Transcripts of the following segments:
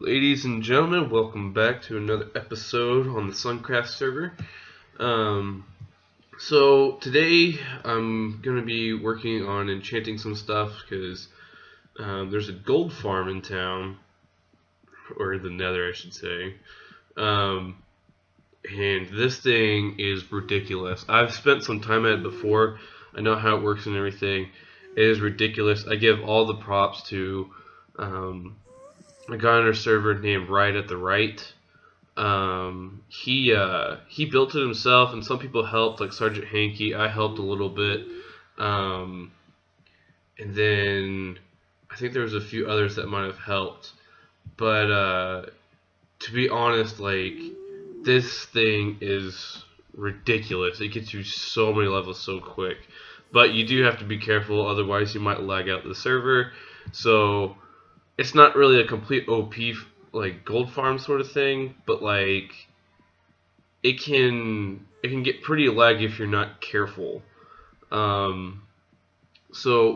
Ladies and gentlemen, welcome back to another episode on the Suncraft server. So today I'm going to be working on enchanting some stuff because there's a gold farm in town, or the nether I should say, and this thing is ridiculous. I've spent some time at it before, I know how it works and everything. It is ridiculous. I give all the props to a guy on our server named Right at the Right. He built it himself, and some people helped, like Sergeant Hanky. I helped a little bit, and then I think there was a few others that might have helped. But to be honest, like, this thing is ridiculous. It gets you so many levels so quick, but you do have to be careful, otherwise you might lag out the server. So it's not really a complete OP like gold farm sort of thing, but like it can get pretty laggy if you're not careful. So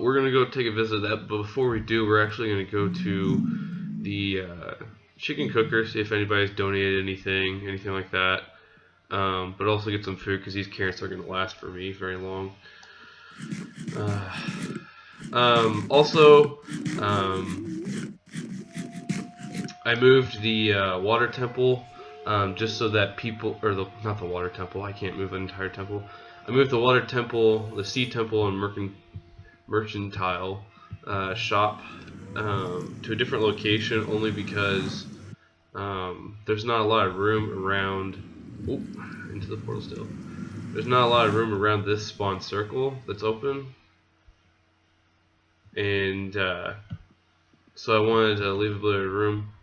we're gonna go take a visit of that, but before we do, we're actually gonna go to the chicken cooker, see if anybody's donated anything like that. But also get some food because these carrots are gonna last for me very long. Also, I moved the water temple just so that people, or not the water temple, I can't move an entire temple. I moved the water temple, the sea temple, and mercantile shop to a different location only because there's not a lot of room around. Oh, into the portal still. There's not a lot of room around this spawn circle that's open, and so I wanted to leave a bit of room.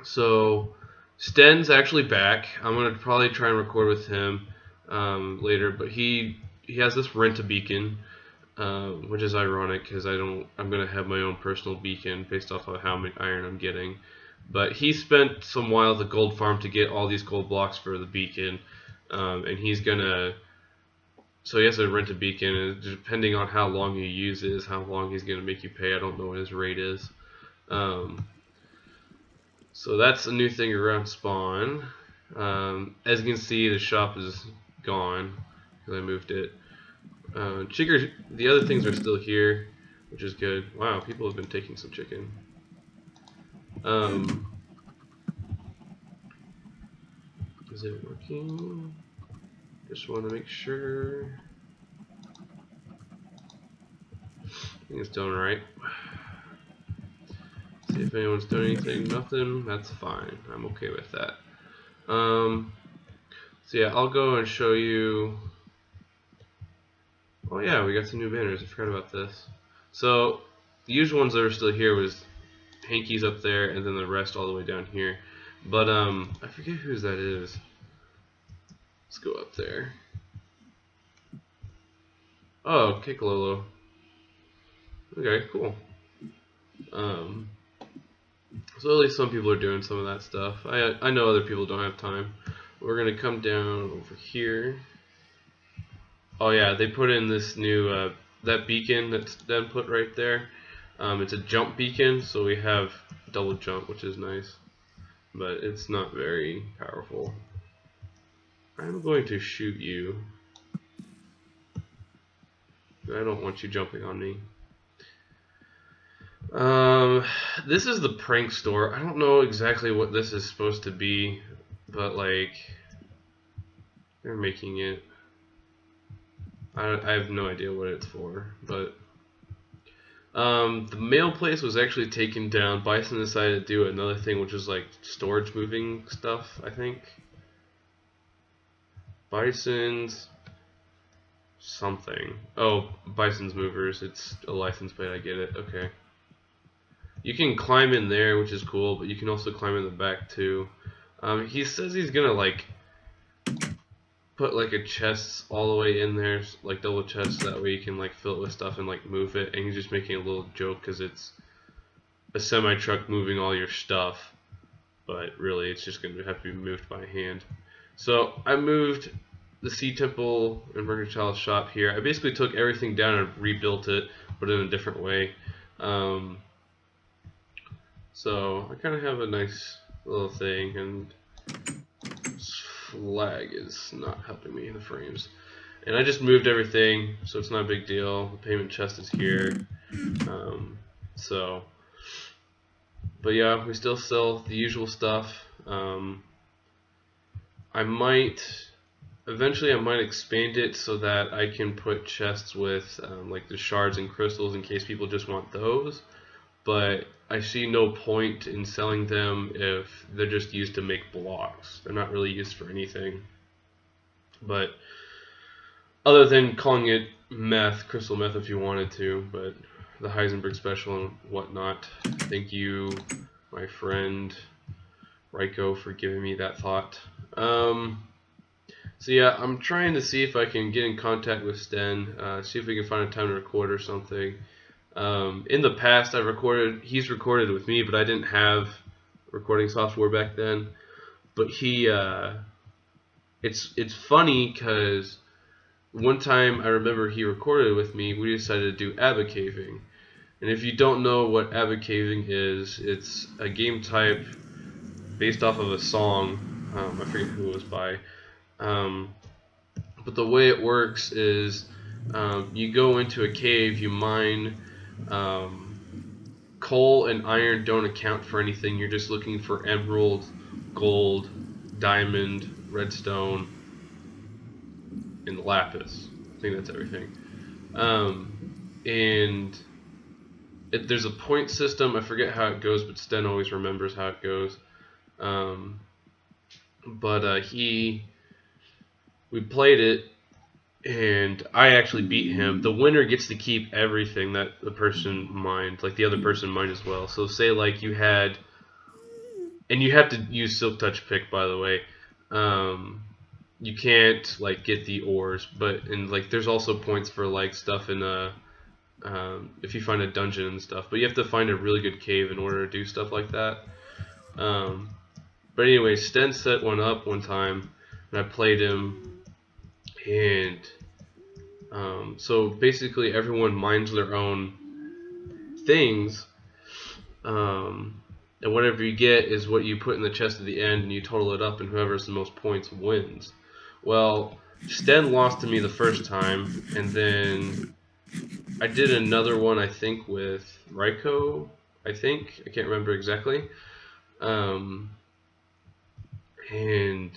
So Sten's actually back. I'm gonna probably try and record with him later, but he has this rent a beacon, which is ironic because I'm gonna have my own personal beacon based off of how much iron I'm getting. But he spent some while at the gold farm to get all these gold blocks for the beacon, and so he has to rent a beacon, and depending on how long he uses, how long he's gonna make you pay. I don't know what his rate is. So that's a new thing around spawn. As you can see, the shop is gone because I moved it. The other things are still here, which is good. Wow, people have been taking some chicken. Is it working? Just want to make sure. I think it's done right. See if anyone's done anything. Nothing. That's fine. I'm okay with that. So yeah, I'll go and show you. Oh yeah, we got some new banners. I forgot about this. So the usual ones that are still here was Hanky's up there, and then the rest all the way down here. But I forget whose that is. Let's go up there. Oh, Kikalolo. Okay, cool. So at least some people are doing some of that stuff. I know other people don't have time. We're gonna come down over here. Oh yeah, they put in this new that beacon that's then put right there. It's a jump beacon, so we have double jump, which is nice, but it's not very powerful. I'm going to shoot you. I don't want you jumping on me. This is the prank store. I don't know exactly what this is supposed to be, but like they're making it. I have no idea what it's for, but the mail place was actually taken down. Bison decided to do another thing, which is like storage moving stuff, I think. Bison's something. Oh, Bison's Movers. It's a license plate, I get it. Okay. You can climb in there, which is cool, but you can also climb in the back too. He says he's gonna like put like a chest all the way in there, like double chest, that way you can like fill it with stuff and like move it. And he's just making a little joke because it's a semi truck moving all your stuff, but really it's just gonna have to be moved by hand. So I moved the Sea Temple and Mercantile shop here. I basically took everything down and rebuilt it, but in a different way. So I kind of have a nice little thing, and this flag is not helping me in the frames. And I just moved everything, so it's not a big deal. The payment chest is here. But yeah, we still sell the usual stuff. Eventually I might expand it so that I can put chests with like the shards and crystals in case people just want those. But I see no point in selling them if they're just used to make blocks. They're not really used for anything. But other than calling it meth, crystal meth if you wanted to, but the Heisenberg special and whatnot. Thank you, my friend Ryko, for giving me that thought. So yeah, I'm trying to see if I can get in contact with Sten, see if we can find a time to record or something. In the past, he's recorded with me, but I didn't have recording software back then. But it's funny because one time I remember he recorded with me. We decided to do ABBA caving, and if you don't know what ABBA caving is, it's a game type based off of a song. I forget who it was by. But the way it works is you go into a cave, you mine. Coal and iron don't account for anything. You're just looking for emerald, gold, diamond, redstone, and lapis. I think that's everything. And there's a point system. I forget how it goes, but Sten always remembers how it goes. We played it, and I actually beat him. The winner gets to keep everything that the person mined, like the other person mined as well. So say like you had, and you have to use Silk Touch Pick, by the way. You can't like get the ores, and like there's also points for like stuff in if you find a dungeon and stuff. But you have to find a really good cave in order to do stuff like that. But anyway, Sten set one up one time, and I played him, and so basically everyone mines their own things, and whatever you get is what you put in the chest at the end, and you total it up, and whoever has the most points wins. Well, Sten lost to me the first time, and then I did another one, I think, with Ryko, I can't remember exactly, and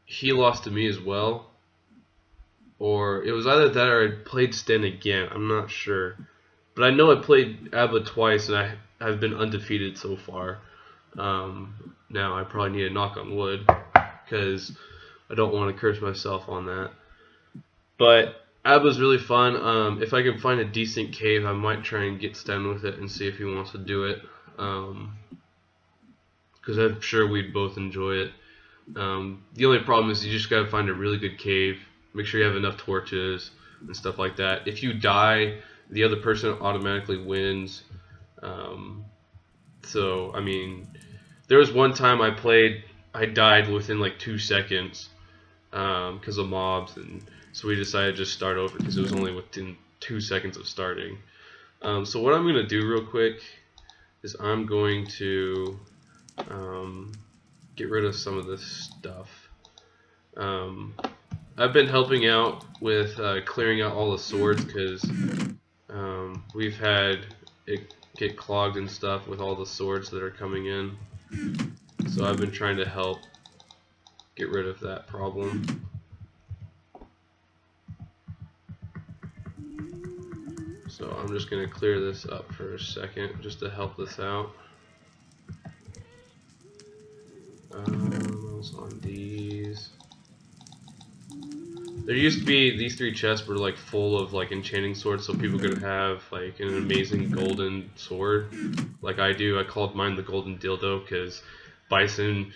he lost to me as well. Or it was either that or I played Sten again. I'm not sure. But I know I played ABBA twice, and I've been undefeated so far. Now I probably need to knock on wood, because I don't want to curse myself on that. But ABBA's really fun. If I can find a decent cave, I might try and get Sten with it and see if he wants to do it. Because I'm sure we'd both enjoy it. The only problem is you just gotta find a really good cave. Make sure you have enough torches and stuff like that. If you die, the other person automatically wins. So, I mean, there was one time I died within like 2 seconds because of mobs, and so we decided to just start over because it was only within 2 seconds of starting. So what I'm going to do real quick is I'm going to get rid of some of this stuff. I've been helping out with clearing out all the swords because we've had it get clogged and stuff with all the swords that are coming in. So I've been trying to help get rid of that problem. So I'm just going to clear this up for a second just to help this out. On these. There used to be, these 3 chests were like full of like enchanting swords, so people could have like an amazing golden sword like I do. I called mine the golden dildo because Bison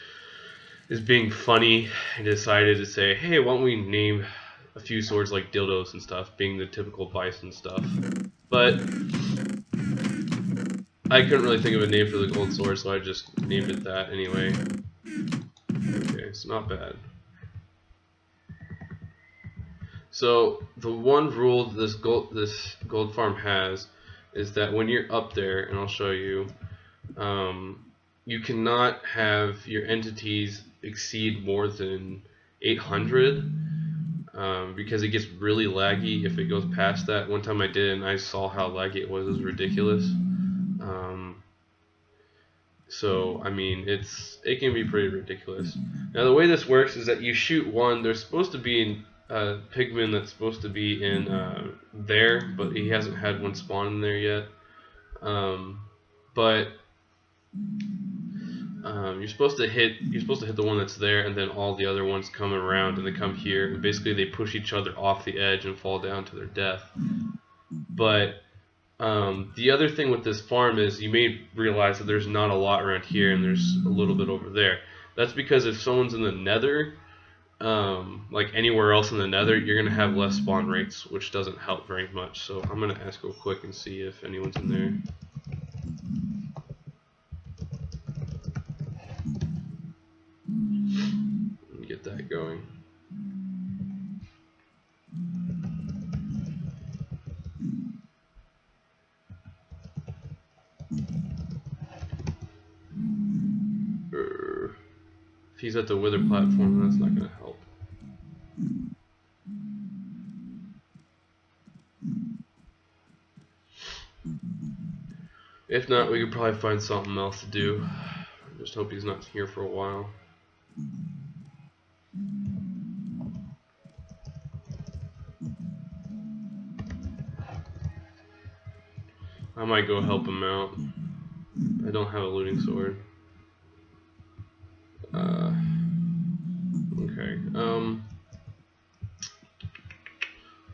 is being funny and decided to say, hey, why don't we name a few swords like dildos and stuff, being the typical Bison stuff. But I couldn't really think of a name for the gold sword, so I just named it that anyway. Okay, it's not bad. So the one rule this gold farm has is that when you're up there, and I'll show you, you cannot have your entities exceed more than 800 because it gets really laggy if it goes past that. One time I did it and I saw how laggy it was. It was ridiculous. So I mean, it can be pretty ridiculous. Now the way this works is that you shoot one. There's supposed to be a pigman that's supposed to be in there, but he hasn't had one spawn in there yet. But you're supposed to hit the one that's there, and then all the other ones come around and they come here, and basically they push each other off the edge and fall down to their death. But the other thing with this farm is you may realize that there's not a lot around here and there's a little bit over there. That's because if someone's in the nether, like anywhere else in the nether, you're going to have less spawn rates, which doesn't help very much. So I'm going to ask real quick and see if anyone's in there. Let me get that going. If he's at the wither platform, that's not going to help. If not, we could probably find something else to do. I just hope he's not here for a while. I might go help him out. I don't have a looting sword. Okay.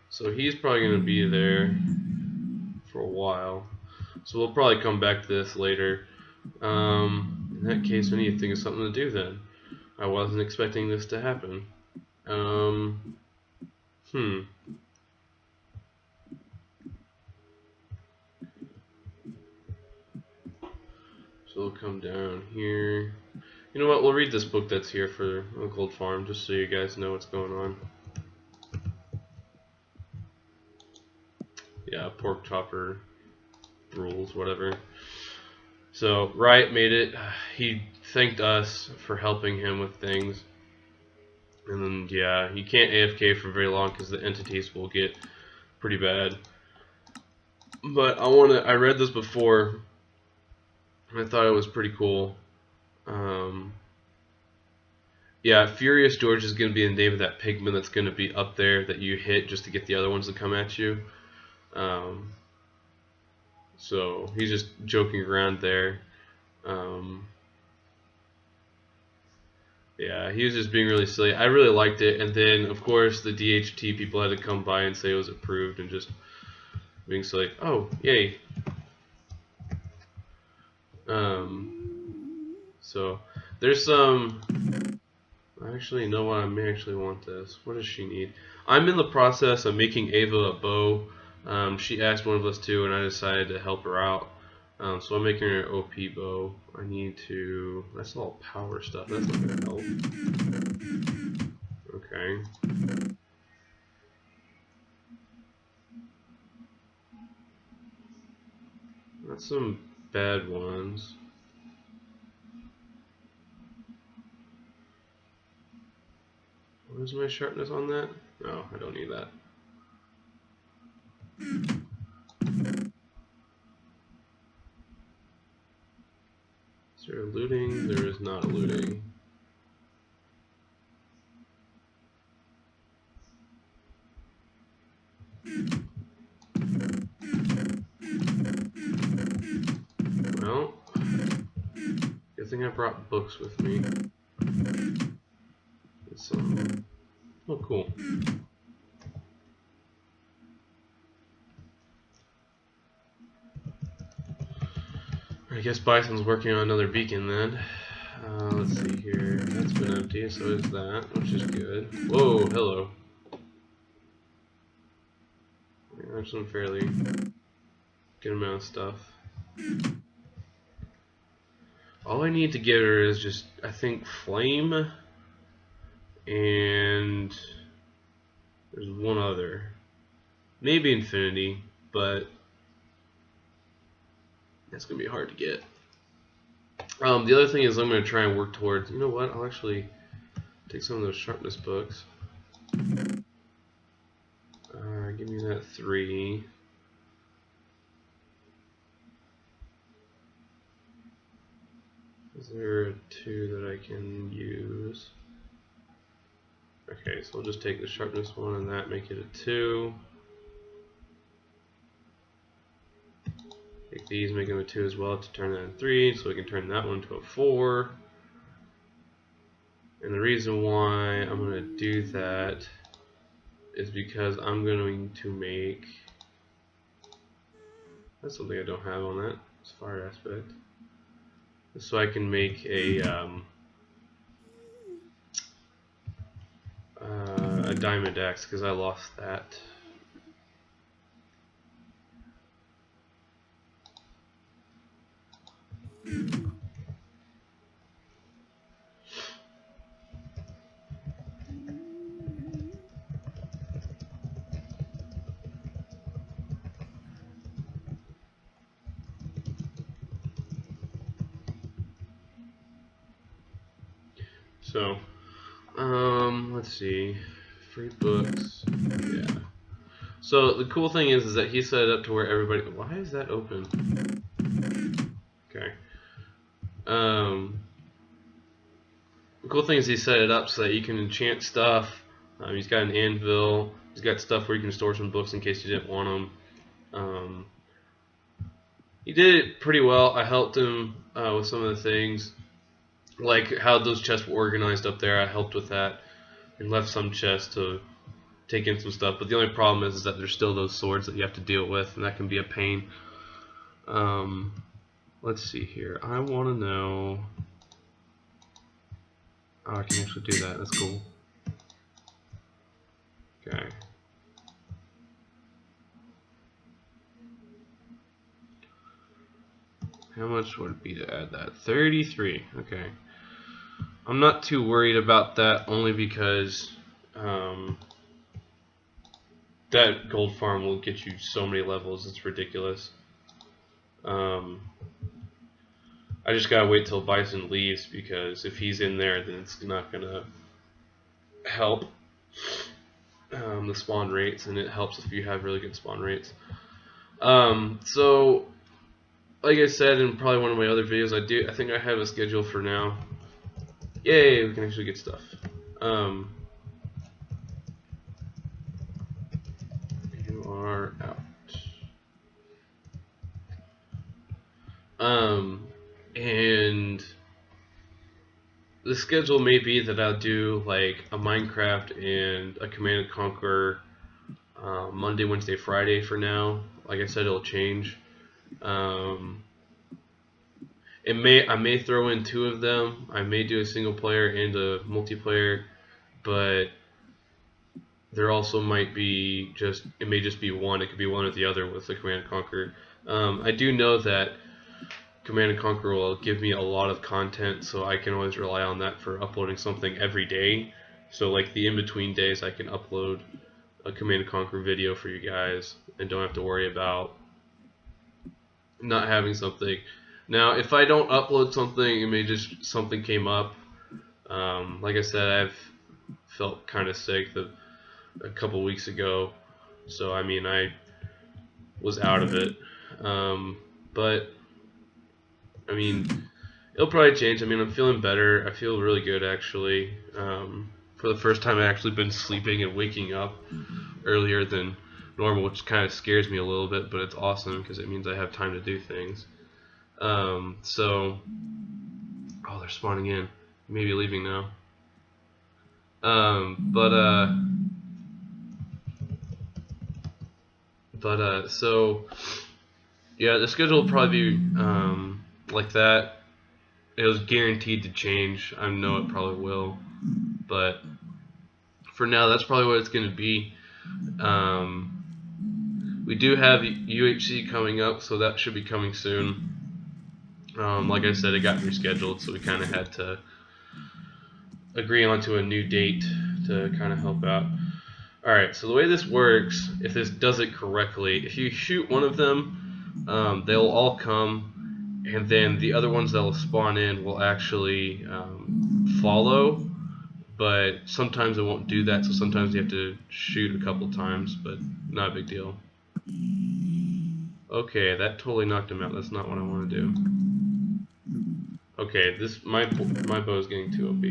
So he's probably going to be there for a while. So we'll probably come back to this later. In that case, we need to think of something to do then. I wasn't expecting this to happen. So we'll come down here. You know what? We'll read this book that's here for a gold farm, just so you guys know what's going on. Yeah, pork chopper rules, whatever. So Riot made it. He thanked us for helping him with things. And then yeah, you can't AFK for very long because the entities will get pretty bad. But I read this before and I thought it was pretty cool. Yeah, Furious George is going to be the name of that pigman that's going to be up there that you hit just to get the other ones to come at you. So he's just joking around there. Yeah, he was just being really silly. I really liked it, and then of course the DHT people had to come by and say it was approved, and just being silly. Oh, yay! So there's some. Actually, you know what? I may actually want this. What does she need? I'm in the process of making Ava a bow. She asked one of us to, and I decided to help her out. So I'm making her an OP bow. I need to. That's all power stuff. That's not gonna help. Okay. That's some bad ones. What is my sharpness on that? No, I don't need that. Is there a looting? There is not a looting. Well, good thing I brought books with me. It's some. Oh, cool. I guess Bison's working on another beacon then. Let's see here. That's been empty, so is that, which is good. Whoa, hello. There's some fairly good amount of stuff. All I need to get her is just, I think, flame, and there's one other. Maybe infinity, but that's gonna be hard to get. The other thing is I'm going to try and work towards, you know what, I'll actually take some of those sharpness books. Give me that 3. Is there a 2 that I can use? Okay, so I'll just take the sharpness 1 and that, make it a 2. Take these, make them a 2 as well to turn that in 3, so we can turn that one to a 4. And the reason why I'm going to do that is because I'm going to make, that's something I don't have on that, it's fire aspect. So I can make a diamond axe, because I lost that. So, let's see, free books, yeah. So the cool thing is that he set it up to where everybody, why is that open? Okay. The cool thing is he set it up so that you can enchant stuff. He's got an anvil, he's got stuff where you can store some books in case you didn't want them. He did it pretty well. I helped him with some of the things. Like how those chests were organized up there, I helped with that and left some chests to take in some stuff. But the only problem is that there's still those swords that you have to deal with, and that can be a pain. Let's see here. I want to know. Oh, I can actually do that. That's cool. Okay. How much would it be to add that? 33. Okay. I'm not too worried about that, only because that gold farm will get you so many levels, it's ridiculous. I just gotta wait till Bison leaves, because if he's in there, then it's not gonna help the spawn rates, and it helps if you have really good spawn rates. So, like I said in probably one of my other videos, I think I have a schedule for now. Yay, we can actually get stuff. You are out. And the schedule may be that I'll do like a Minecraft and a Command & Conquer Monday, Wednesday, Friday for now. Like I said, it'll change. I may throw in 2 of them. I may do a single player and a multiplayer, but there also might be it may just be one. It could be one or the other with the Command & Conquer. I do know that Command & Conquer will give me a lot of content, so I can always rely on that for uploading something every day. So like the in-between days, I can upload a Command & Conquer video for you guys and don't have to worry about not having something. Now, if I don't upload something, it may just something came up. Like I said, I've felt kind of sick a couple weeks ago, so I mean I was out of it. But I mean, it'll probably change. I mean, I'm feeling better. I feel really good actually. For the first time, I've actually been sleeping and waking up earlier than normal, which kind of scares me a little bit, but it's awesome because it means I have time to do things. So, oh, they're spawning in. Maybe leaving now. So, yeah, the schedule will probably be like that. It was guaranteed to change. I know it probably will, but for now, that's probably what it's going to be. We do have UHC coming up, so that should be coming soon. Like I said, it got rescheduled, so we kind of had to agree onto a new date to kind of help out. Alright, so the way this works, if this does it correctly, if you shoot one of them, they'll all come and then the other ones that will spawn in will actually follow, but sometimes it won't do that, so sometimes you have to shoot a couple times, but not a big deal. Okay, that totally knocked him out. That's not what I want to do. Okay, my bow is getting too OP.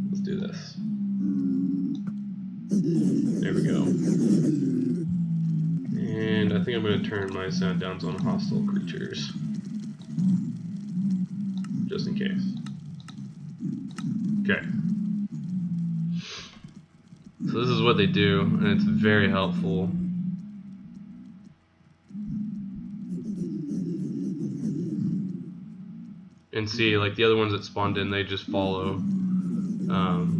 Let's do this. There we go. And I think I'm going to turn my sound downs on hostile creatures, just in case. Okay. So this is what they do, and it's very helpful. And see, like the other ones that spawned in, they just follow.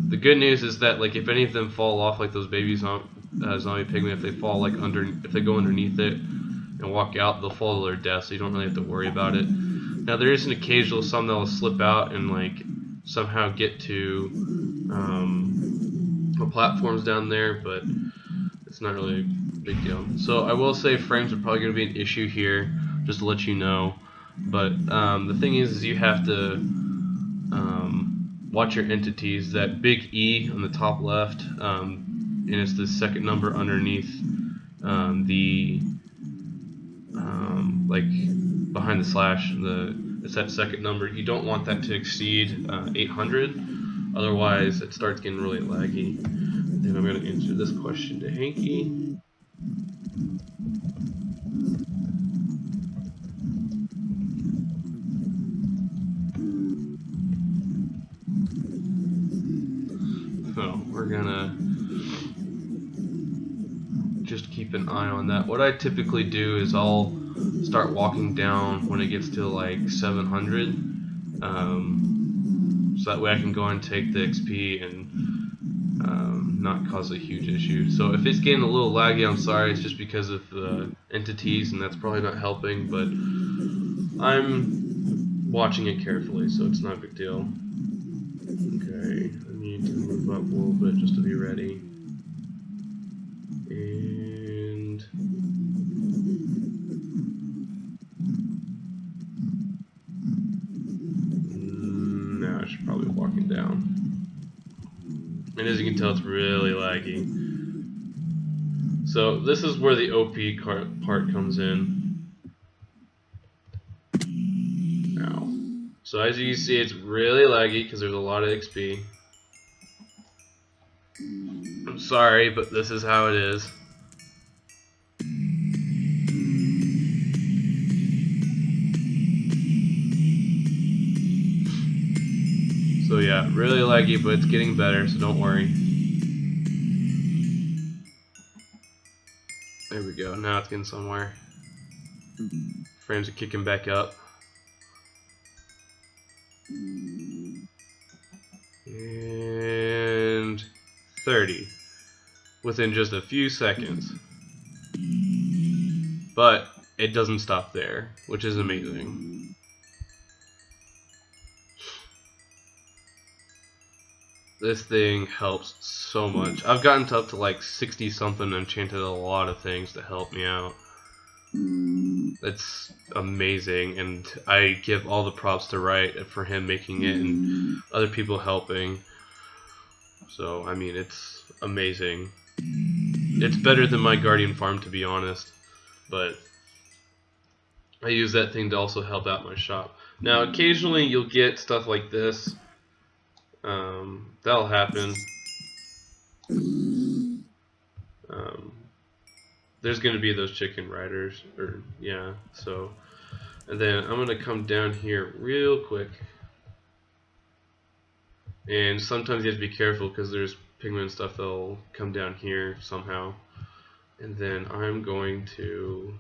The good news is that, like, if any of them fall off, like those baby zombie pigmen, if they fall like if they go underneath it and walk out, they'll fall to their death. So you don't really have to worry about it. Now there is an occasional some that will slip out and like somehow get to the platforms down there, but it's not really a big deal. So I will say frames are probably going to be an issue here, just to let you know. But the thing is you have to watch your entities. That big E on the top left, and it's the second number underneath like behind the slash. It's that second number. You don't want that to exceed 800, otherwise it starts getting really laggy. Then I'm going to answer this question to Hanky. So we're gonna just keep an eye on that. What I typically do is I'll start walking down when it gets to like 700, so that way I can go and take the XP and not cause a huge issue. So if it's getting a little laggy, I'm sorry. It's just because of the entities, and that's probably not helping, but I'm watching it carefully, so it's not a big deal. Okay, I need to move up a little bit just to be ready. And now I should probably be walking down. And as you can tell, it's really laggy. So this is where the OP part comes in. Now, so as you can see, it's really laggy because there's a lot of XP. I'm sorry, but this is how it is. So yeah, really laggy, but it's getting better, so don't worry. There we go, now it's getting somewhere. Frames are kicking back up. And 30 within just a few seconds. But it doesn't stop there, which is amazing. This thing helps so much. I've gotten up to like 60 something and enchanted a lot of things to help me out. It's amazing, and I give all the props to Wright for him making it and other people helping. So I mean, it's amazing. It's better than my Guardian farm, to be honest, but I use that thing to also help out my shop. Now occasionally you'll get stuff like this. That'll happen. There's going to be those chicken riders, or yeah, so, and then I'm going to come down here real quick, and sometimes you have to be careful because there's pigment stuff that'll come down here somehow, and then I'm going to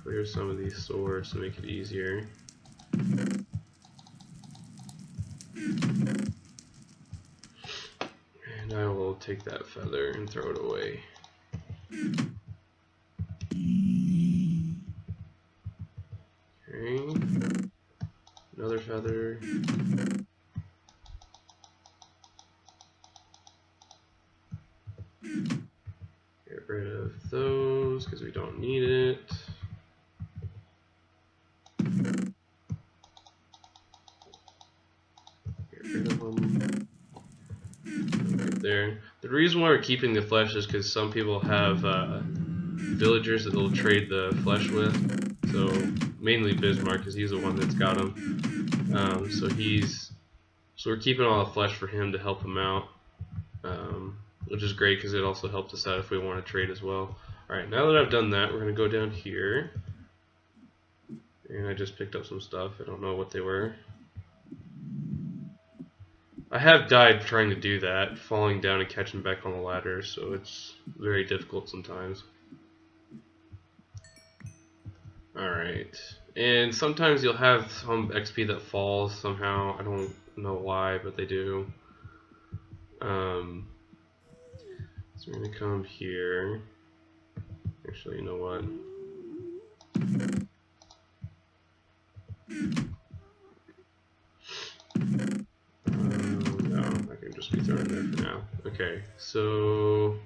clear some of these swords to make it easier. And I will take that feather and throw it away. Okay. Another feather. Get rid of those because we don't need it. Get rid of them. Right there. The reason why we're keeping the flesh is because some people have villagers that they'll trade the flesh with. So mainly Bismarck, because he's the one that's got them. So we're keeping all the flesh for him to help him out, which is great because it also helps us out if we want to trade as well. Alright, now that I've done that, we're going to go down here. And I just picked up some stuff. I don't know what they were. I have died trying to do that, falling down and catching back on the ladder, so it's very difficult sometimes. Alright, and sometimes you'll have some XP that falls somehow. I don't know why, but they do. So we're going to come here. Actually, you know what? No, I can just be thrown in there for now. Okay, so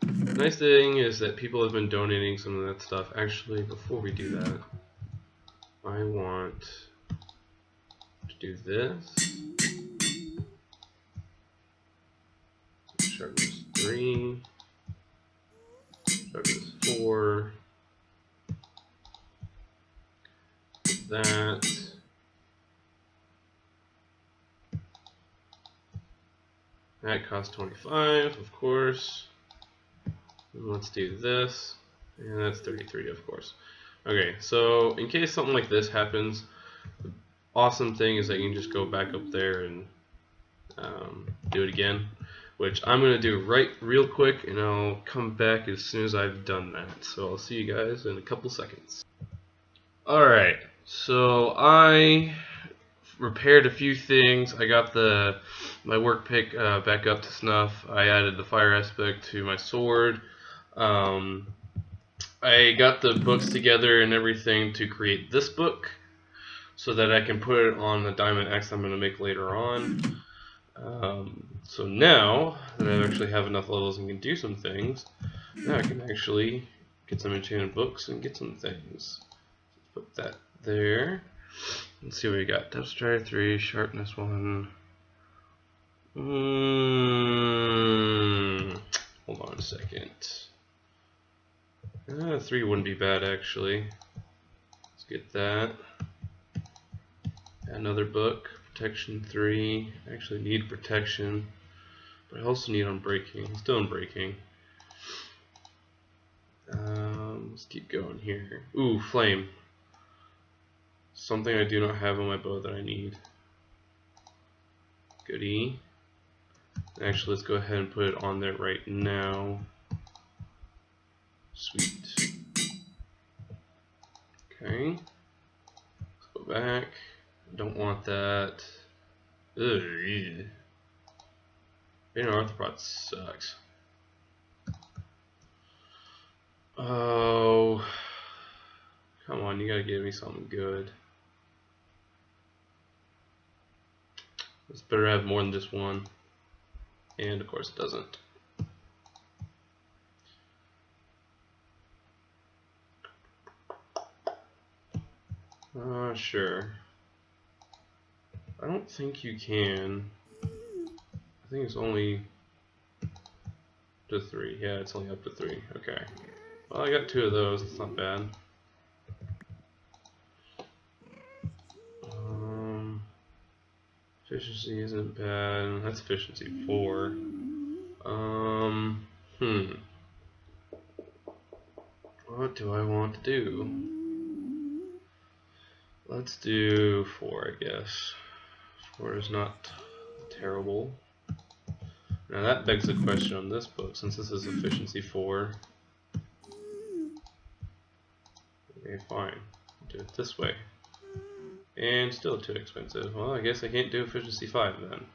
nice thing is that people have been donating some of that stuff. Actually, before we do that, I want to do this. Sharpness 3. Sharpness 4. That. That costs 25, of course. And let's do this. And that's 33, of course. Okay, so in case something like this happens, the awesome thing is that you can just go back up there and do it again, which I'm going to do real quick, and I'll come back as soon as I've done that. So I'll see you guys in a couple seconds. Alright, so I repaired a few things. I got my work pick back up to snuff. I added the fire aspect to my sword. I got the books together and everything to create this book so that I can put it on the diamond axe I'm going to make later on. So now that I actually have enough levels and can do some things, now I can actually get some enchanted books and get some things. Put that there. Let's see what we got. Depth Strider 3, Sharpness 1. Hold on a second. 3 wouldn't be bad actually. Let's get that. Another book. Protection 3. I actually need protection, but I also need unbreaking. I'm still unbreaking. Let's keep going here. Ooh, flame. Something I do not have on my bow that I need. Goodie. Actually, let's go ahead and put it on there right now. Sweet. Okay. Let's go back. Don't want that. Ugh. Being an arthropod sucks. Oh. Come on, you gotta give me something good. It's better to have more than just one. And of course it doesn't. Sure. I don't think you can. I think it's only to 3. Yeah, it's only up to 3. Okay. Well, I got 2 of those. It's not bad. Efficiency isn't bad. That's efficiency 4. What do I want to do? Let's do 4, I guess. 4 is not terrible. Now that begs the question on this book, since this is efficiency 4. Okay, fine. I'll do it this way. And still too expensive. Well, I guess I can't do efficiency 5 then.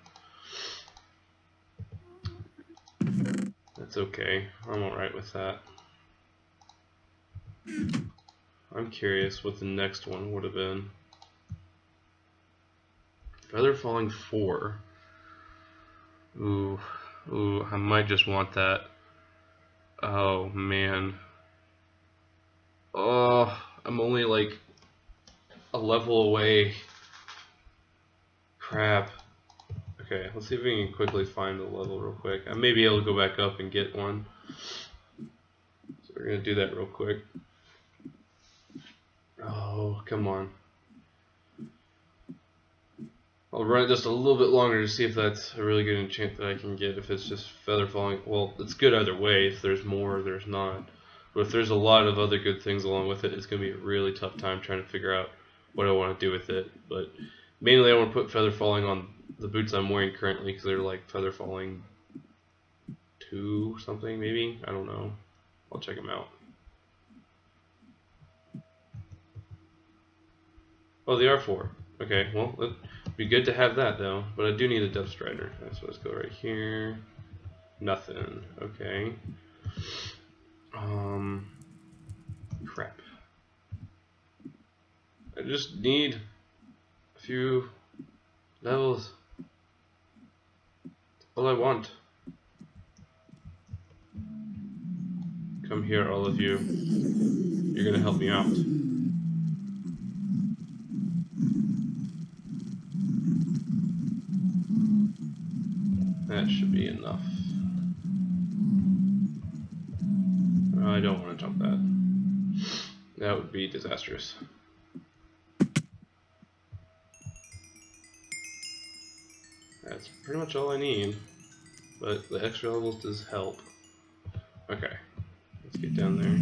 That's okay. I'm alright with that. I'm curious what the next one would have been. Feather falling 4. Ooh, I might just want that. Oh man. Oh, I'm only like a level away. Crap. Okay, let's see if we can quickly find a level real quick. I may be able to go back up and get one. So we're gonna do that real quick. Oh, come on. I'll run it just a little bit longer to see if that's a really good enchant that I can get. If it's just feather falling, well, it's good either way. If there's more or there's not. But if there's a lot of other good things along with it, it's going to be a really tough time trying to figure out what I want to do with it. But mainly I want to put feather falling on the boots I'm wearing currently because they're like feather falling 2 something maybe. I don't know. I'll check them out. Oh, they are 4. Okay, well, it'd be good to have that though. But I do need a Depth Strider. So let's go right here. Nothing. Okay. Crap. I just need a few levels. That's all I want. Come here, all of you. You're gonna help me out. That should be enough. I don't want to jump that. That would be disastrous. That's pretty much all I need. But the extra levels does help. Okay. Let's get down there.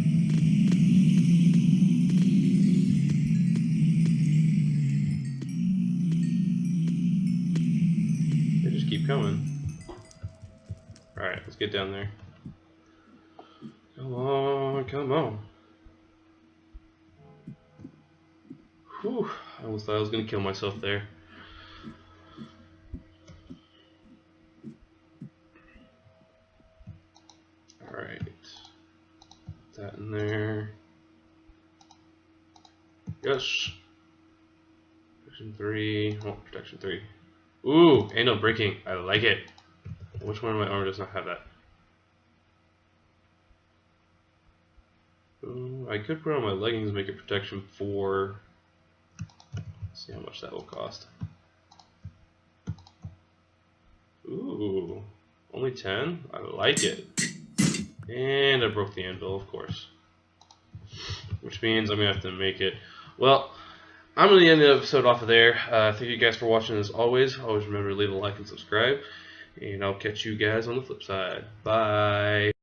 They just keep coming. Alright, let's get down there. Come on, come on. Whew, I almost thought I was going to kill myself there. Alright. Put that in there. Yes! Protection 3. Oh, protection 3. Ooh, ain't no breaking. I like it. Which one of my armor does not have that? Ooh, I could put on my leggings and make it protection 4. Let's see how much that will cost. Ooh, only 10? I like it. And I broke the anvil, of course. Which means I'm going to have to make it. Well, I'm going to end the episode off of there. Thank you guys for watching as always. Always remember to leave a like and subscribe. And I'll catch you guys on the flip side. Bye.